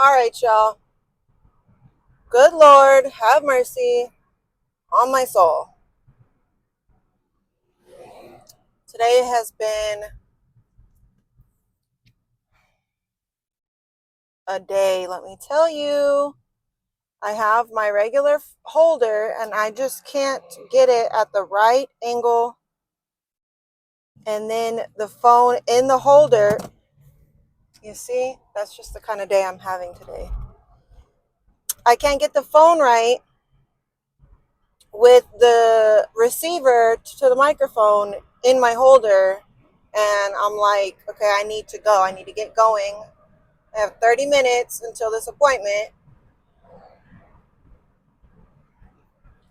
All right, y'all. Good Lord, have mercy on my soul. Today has been a day, let me tell you. I have my regular holder and I just can't get it at the right angle. And then the phone in the holder, you see, that's just the kind of day I'm having today. I can't get the phone right with the receiver to the microphone in my holder. And I'm like, okay, I need to go. I need to get going. I have 30 minutes until this appointment.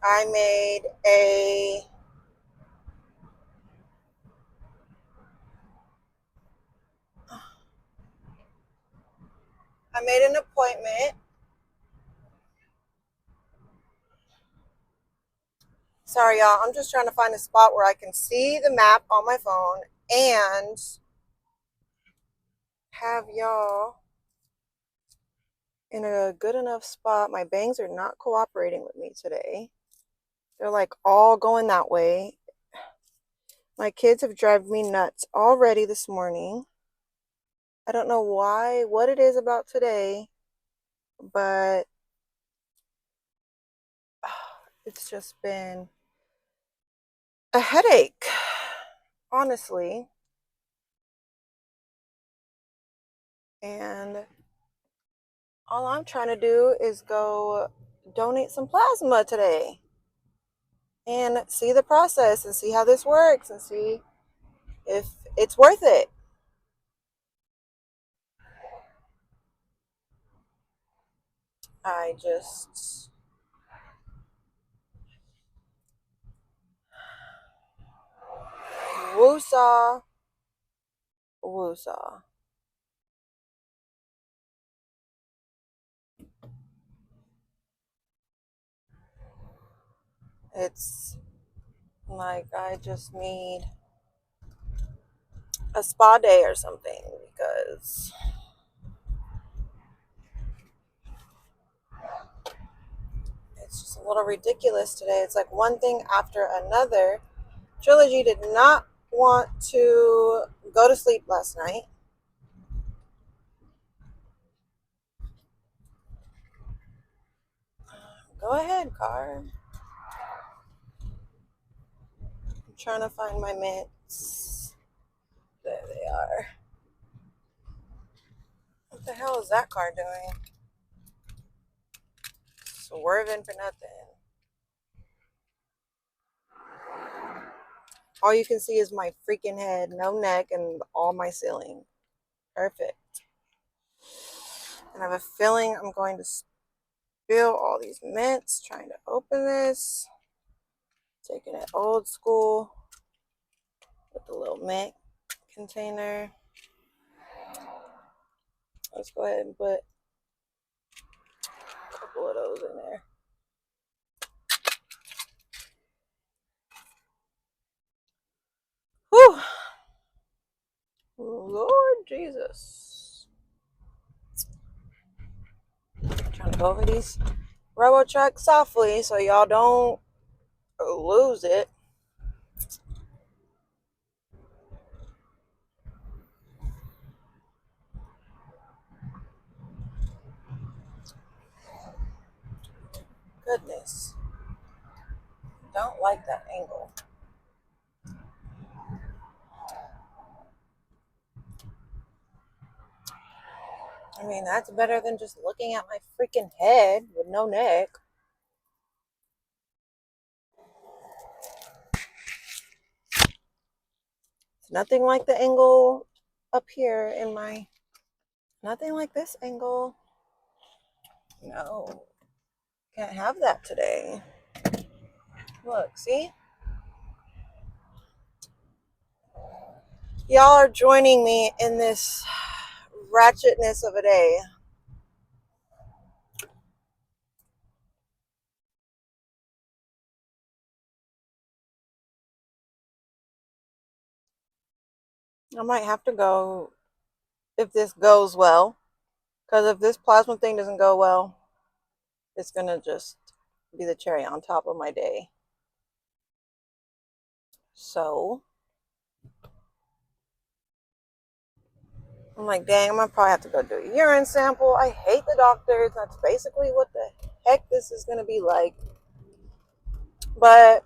I made a I made an appointment. Sorry y'all, I'm just trying to find a spot where I can see the map on my phone and have y'all in a good enough spot. My bangs are not cooperating with me today. They're like all going that way. My kids have driven me nuts already this morning. I don't know what it is about today, but it's just been a headache, honestly. And all I'm trying to do is go donate some plasma today and see the process and see how this works and see if it's worth it. I just woosah, woosah. It's like I just need a spa day or something because it's just a little ridiculous today. It's like one thing after another. Trilogy did not want to go to sleep last night. Go ahead, car. I'm trying to find my mints. There they are. What the hell is that car doing? Swerving for nothing. All you can see is my freaking head, no neck, and all my ceiling. Perfect. And I have a feeling I'm going to spill all these mints trying to open this. Taking it old school with the little mint container. Let's go ahead and put a couple of those in there. Whew. Lord Jesus. I'm trying to go over these robo trucks softly so y'all don't lose it. Goodness. Don't like that angle. I mean, that's better than just looking at my freaking head with no neck. It's nothing like the angle up here in my, nothing like this angle. No, can't have that today. Look, see? Y'all are joining me in this ratchetness of a day. I might have to go if this goes well Because if this plasma thing doesn't go well, it's going to just be the cherry on top of my day. So I'm like, dang, I'm going to probably have to go do a urine sample. I hate the doctors. That's basically what the heck this is going to be like. But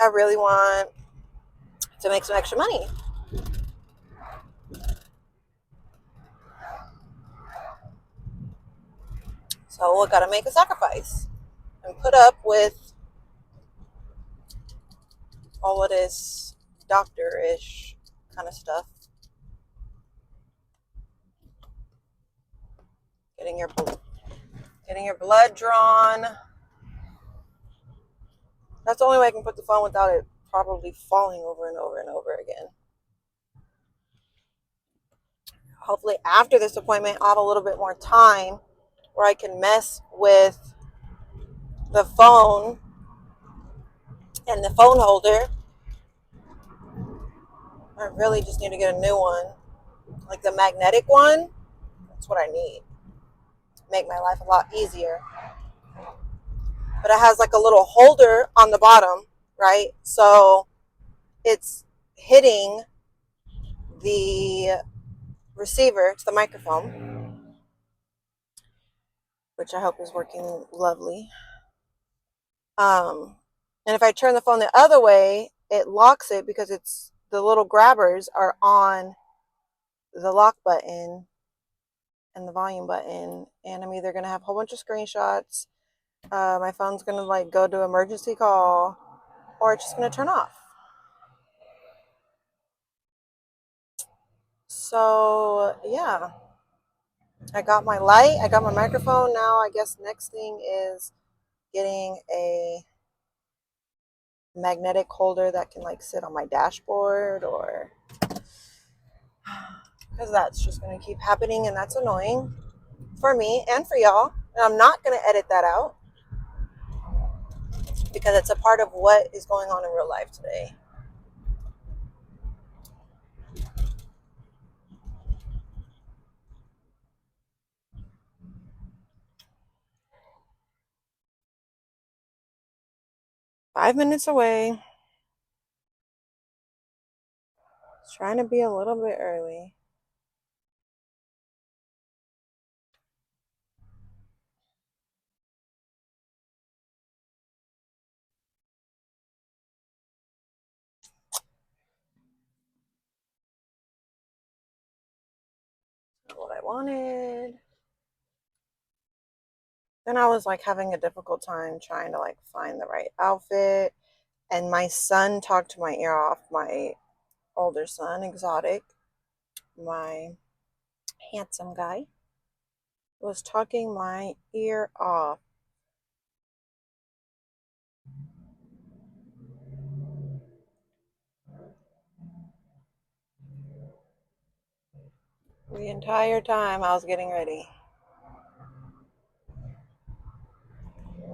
I really want to make some extra money. So I got to make a sacrifice and put up with all of this doctor-ish kind of stuff. Getting your blood drawn. That's the only way I can put the phone without it probably falling over and over and over again. Hopefully after this appointment, I'll have a little bit more time where I can mess with the phone and the phone holder. I really just need to get a new one. Like the magnetic one. That's what I need. Make my life a lot easier. But it has like a little holder on the bottom, right? So it's hitting the receiver to the microphone, which I hope is working lovely. And if I turn the phone the other way, it locks it because it's the little grabbers are on the lock button and the volume button. And I'm either going to have a whole bunch of screenshots. My phone's going to like go to emergency call, or it's just going to turn off. So yeah, I got my light, I got my microphone. Now I guess next thing is getting a magnetic holder that can like sit on my dashboard, or because that's just going to keep happening and that's annoying for me and for y'all. And I'm not going to edit that out because it's a part of what is going on in real life today. Five minutes away. Trying to be a little bit early. Not what I wanted. Then I was like having a difficult time trying to like find the right outfit. And my son talked my ear off. My older son, Exotic, my handsome guy, was talking my ear off. The entire time I was getting ready.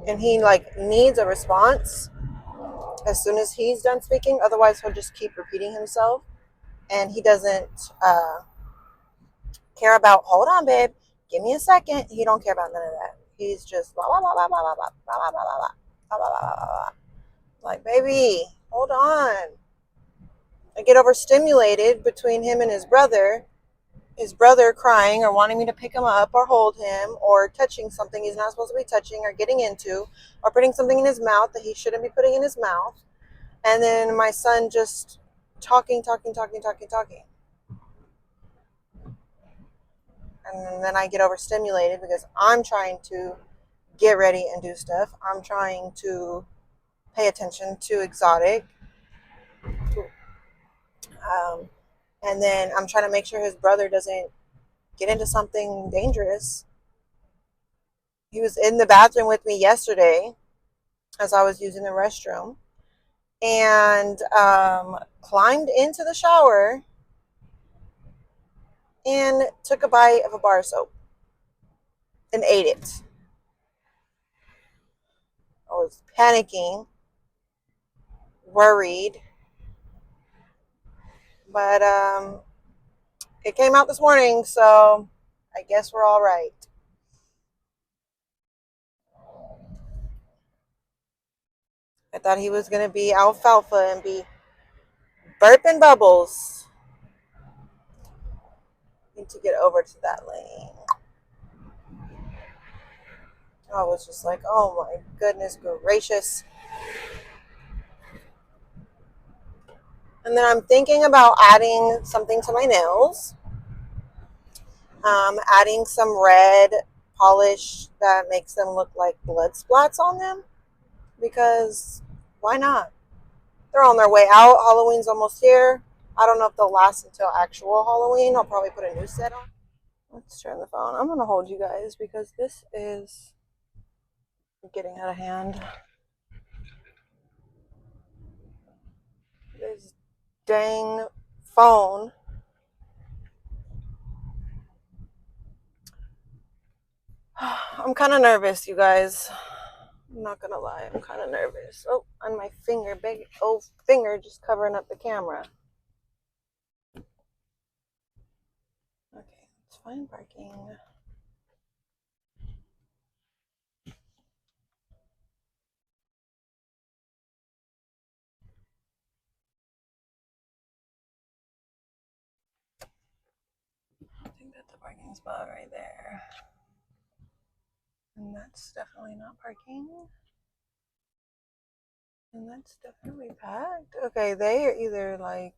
And he like needs a response as soon as he's done speaking. Otherwise, he'll just keep repeating himself. And he doesn't care about, hold on, babe, give me a second. He don't care about none of that. He's just blah, blah, blah, blah, blah, blah, blah, blah, blah, blah, blah, blah, blah, blah, blah. Like, baby, hold on. I get overstimulated between him and his brother crying or wanting me to pick him up or hold him or touching something he's not supposed to be touching or getting into or putting something in his mouth that he shouldn't be putting in his mouth. And then my son just talking. And then I get overstimulated because I'm trying to get ready and do stuff. I'm trying to pay attention to Exotic. And then I'm trying to make sure his brother doesn't get into something dangerous. He was in the bathroom with me yesterday as I was using the restroom and climbed into the shower and took a bite of a bar of soap and ate it. I was panicking, worried, but it came out this morning, so I guess we're all right. I thought he was going to be alfalfa and be burping bubbles. Need to get over to that lane. I was just like, oh my goodness gracious. And then I'm thinking about adding something to my nails. Adding some red polish that makes them look like blood splats on them. Because why not? They're on their way out. Halloween's almost here. I don't know if they'll last until actual Halloween. I'll probably put a new set on. Let's turn the phone. I'm going to hold you guys because this is getting out of hand. This dang phone. I'm kind of nervous, you guys. I'm not gonna lie, I'm kind of nervous. Oh, on my finger, big old finger just covering up the camera. Okay, let's find parking. I think that's a parking spot right there. And that's definitely not parking. And that's definitely packed. Okay, they are either like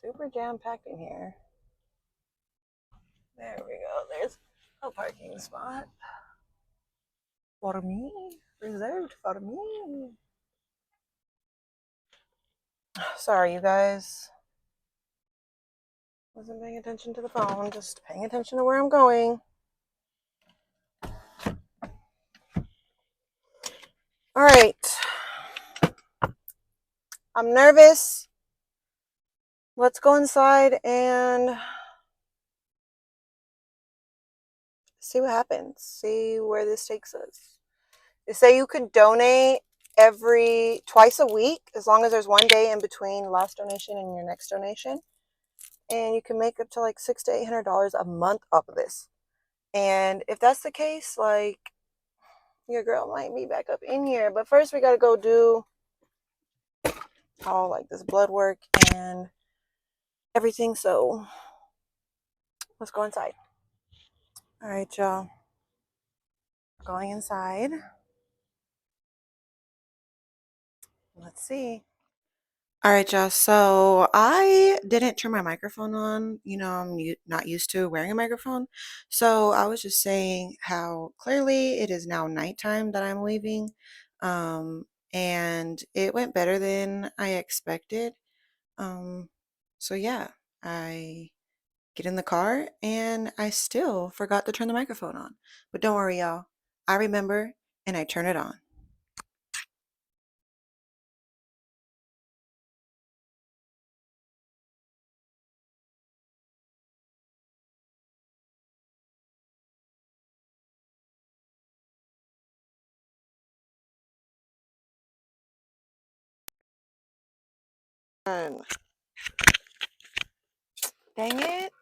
super jam packed in here. There we go. There's a parking spot. For me. Reserved for me. Sorry, you guys. Wasn't paying attention to the phone, just paying attention to where I'm going. All right. I'm nervous. Let's go inside and see what happens. See where this takes us. They say you can donate twice a week as long as there's one day in between last donation and your next donation. And you can make up to like $600 to $800 a month off of this. And if that's the case, like your girl might be back up in here. But first we gotta go do all like this blood work and everything. So let's go inside. All right, y'all. Going inside. Let's see. All right, y'all. So I didn't turn my microphone on. You know, I'm not used to wearing a microphone. So I was just saying how clearly it is now nighttime that I'm leaving. And it went better than I expected. Um, so yeah, I get in the car and I still forgot to turn the microphone on. But don't worry, y'all. I remember and I turn it on. And dang it.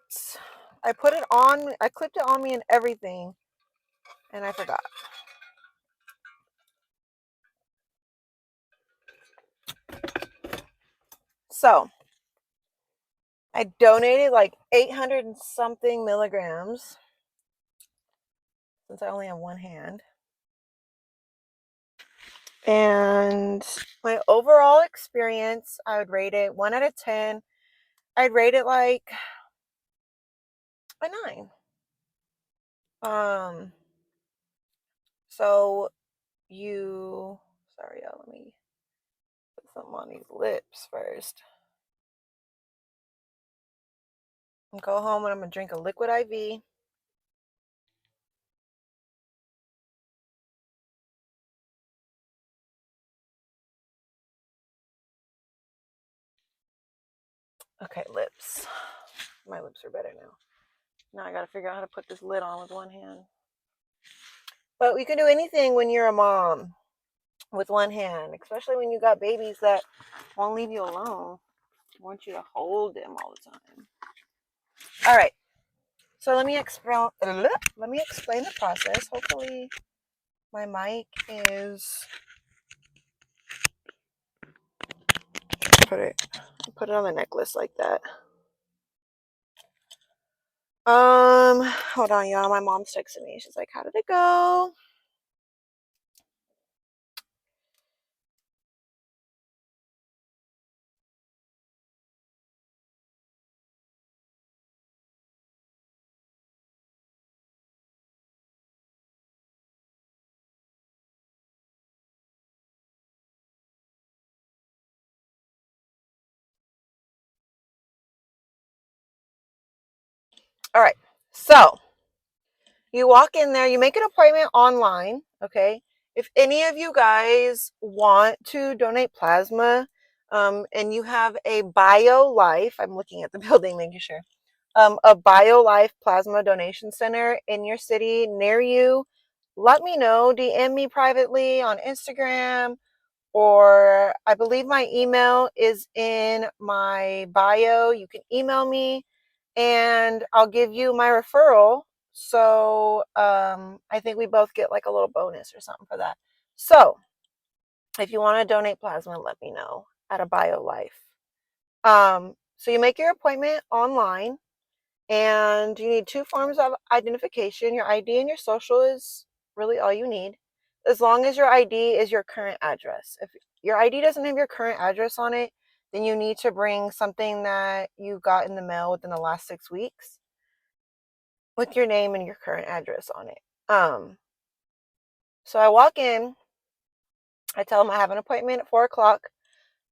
I put it on, I clipped it on me and everything, and I forgot. So, I donated like 800 and something milligrams since I only have one hand. And my overall experience, I would rate it 1 out of 10. I'd rate it like a 9. So sorry, y'all, let me put something on these lips first. And go home and I'm gonna drink a liquid IV. Okay, lips. My lips are better now. Now I gotta figure out how to put this lid on with one hand. But we can do anything when you're a mom with one hand, especially when you got babies that won't leave you alone. Want you to hold them all the time. All right. So let me explain the process. Hopefully my mic is put it on the necklace like that. Hold on, y'all. My mom's texting me. She's like, "How did it go?" All right. So you walk in there, you make an appointment online, okay? If any of you guys want to donate plasma, and you have a BioLife, I'm looking at the building, making sure, a BioLife plasma donation center in your city near you, let me know. DM me privately on Instagram, or I believe my email is in my bio. You can email me and I'll give you my referral. So I think we both get like a little bonus or something for that. So if you want to donate plasma, let me know at a BioLife. So you make your appointment online, and you need 2 forms of identification. Your ID and your social is really all you need, as long as your ID is your current address. If your ID doesn't have your current address on it, then you need to bring something that you got in the mail within the last 6 weeks with your name and your current address on it. So I walk in, I tell them I have an appointment at 4 o'clock,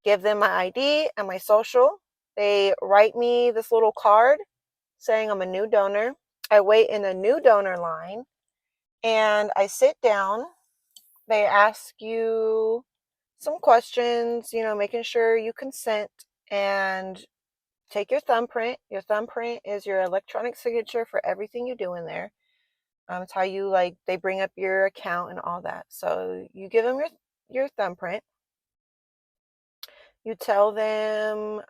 give them my ID and my social. They write me this little card saying I'm a new donor. I wait in a new donor line and I sit down. They ask you some questions, making sure you consent, and take your thumbprint. Your thumbprint is your electronic signature for everything you do in there. It's how you, like, they bring up your account and all that. So you give them your thumbprint. You tell them,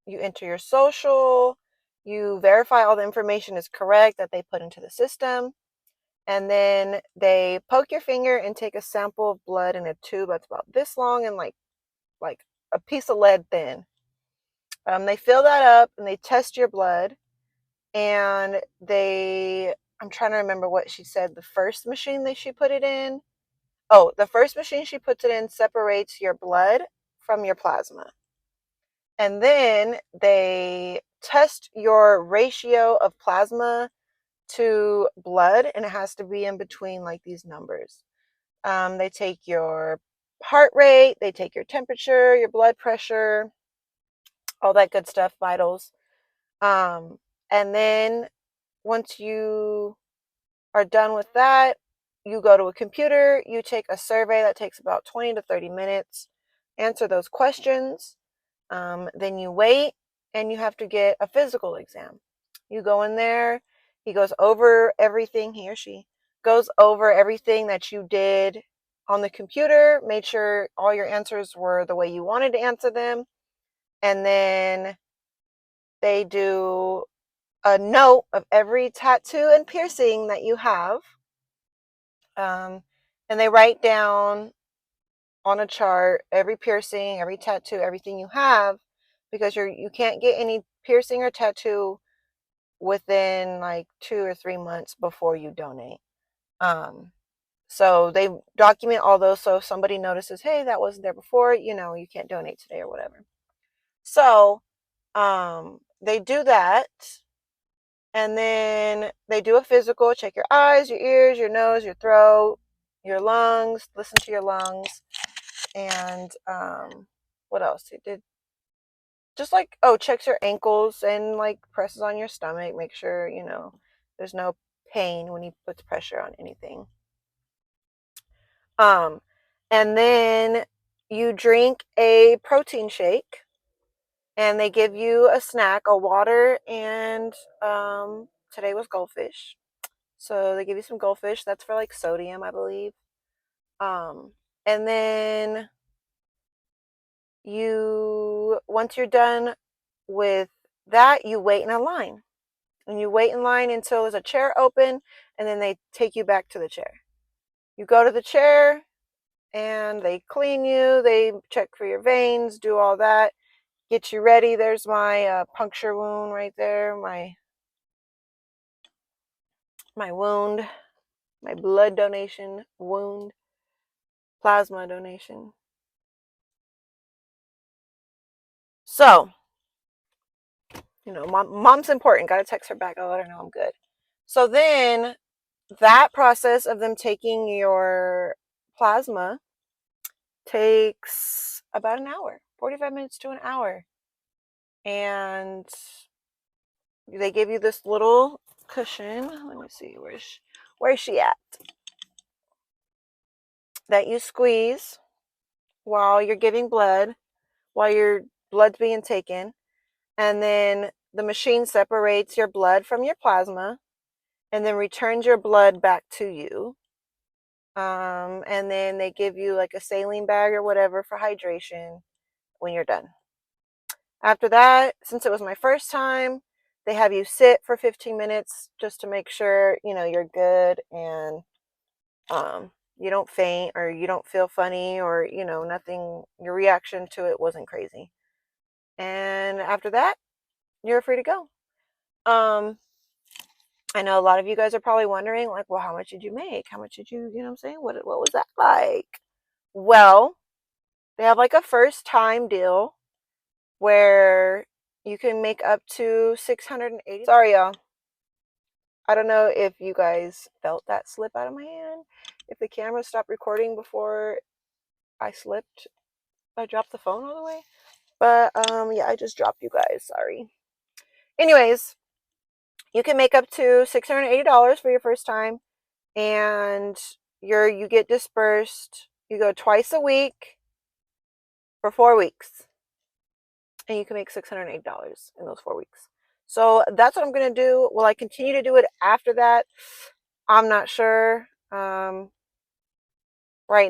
you enter your social, you verify all the information is correct that they put into the system, and then they poke your finger and take a sample of blood in a tube that's about this long and like a piece of lead thin. They fill that up and they test your blood, and I'm trying to remember what she said. The first machine that she put it in, the first machine she puts it in separates your blood from your plasma. And then they test your ratio of plasma to blood, and it has to be in between like these numbers. They take your heart rate, they take your temperature, your blood pressure, all that good stuff, vitals. And then once you are done with that, you go to a computer, you take a survey that takes about 20 to 30 minutes, answer those questions. Then you wait and you have to get a physical exam. You go in there, he goes over everything, he or she goes over everything that you did on the computer, made sure all your answers were the way you wanted to answer them. And then they do a note of every tattoo and piercing that you have. And they write down on a chart every piercing, every tattoo, everything you have, because you can't get any piercing or tattoo within like 2 or 3 months before you donate. So they document all those, so if somebody notices, hey, that wasn't there before, you can't donate today or whatever. So they do that, and then they do a physical, check your eyes, your ears, your nose, your throat, your lungs, listen to your lungs, and what else? They did just like, checks your ankles and like presses on your stomach, make sure, there's no pain when he puts pressure on anything. And then you drink a protein shake, and they give you a snack, a water, and today was goldfish. So they give you some goldfish. That's for like sodium, I believe. And then once you're done with that, you wait in a line. And you wait in line until there's a chair open, and then they take you back to the chair. You go to the chair, and they clean you, they check for your veins, do all that, get you ready. There's my puncture wound right there, my wound, my blood donation wound, plasma donation. So, mom's important. Got to text her back. I'll let her know I'm good. So then that process of them taking your plasma takes about an hour, 45 minutes to an hour. And they give you this little cushion. Let me see, where's she at? That you squeeze while you're giving blood, while your blood's being taken. And then the machine separates your blood from your plasma and then returns your blood back to you. And then they give you like a saline bag or whatever for hydration when you're done. After that, since it was my first time, they have you sit for 15 minutes just to make sure, you're good and you don't faint or you don't feel funny or, nothing, your reaction to it wasn't crazy. And after that, you're free to go. I know a lot of you guys are probably wondering, like, well, how much did you make? How much did you, I'm saying? What was that like? Well, they have like a first time deal where you can make up to $680. Sorry, y'all. I don't know if you guys felt that slip out of my hand. If the camera stopped recording before I slipped, I dropped the phone all the way. But yeah, I just dropped you guys. Sorry. Anyways, you can make up to $680 for your first time, and you get dispersed. You go twice a week for 4 weeks, and you can make $680 in those 4 weeks. So that's what I'm going to do. Will I continue to do it after that? I'm not sure. Right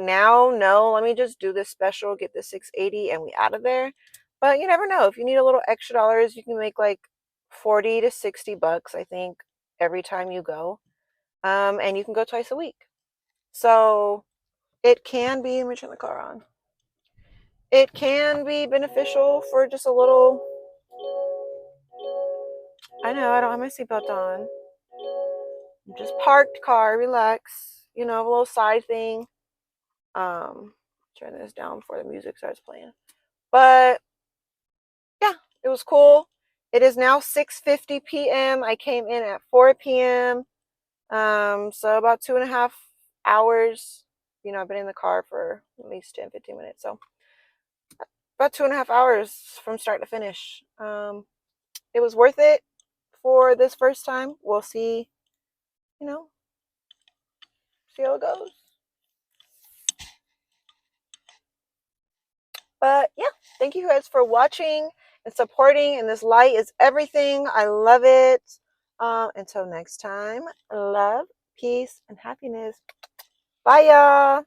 now, no. Let me just do this special, get the $680, and we out of there. But you never know. If you need a little extra dollars, you can make like 40 to 60 bucks, I think, every time you go. And you can go twice a week. So it can be, let me turn the car on. It can be beneficial for just a little. I know I don't have my seatbelt on. I'm just parked car, relax. A little side thing. Turn this down before the music starts playing. But yeah, it was cool. It is now 6:50 p.m. I came in at 4 p.m. So about 2.5 hours. I've been in the car for at least 10, 15 minutes. So about 2.5 hours from start to finish. It was worth it for this first time. We'll see, see how it goes. But yeah, thank you guys for watching and supporting. And this light is everything. I love it. Until next time, love, peace, and happiness. Bye, y'all.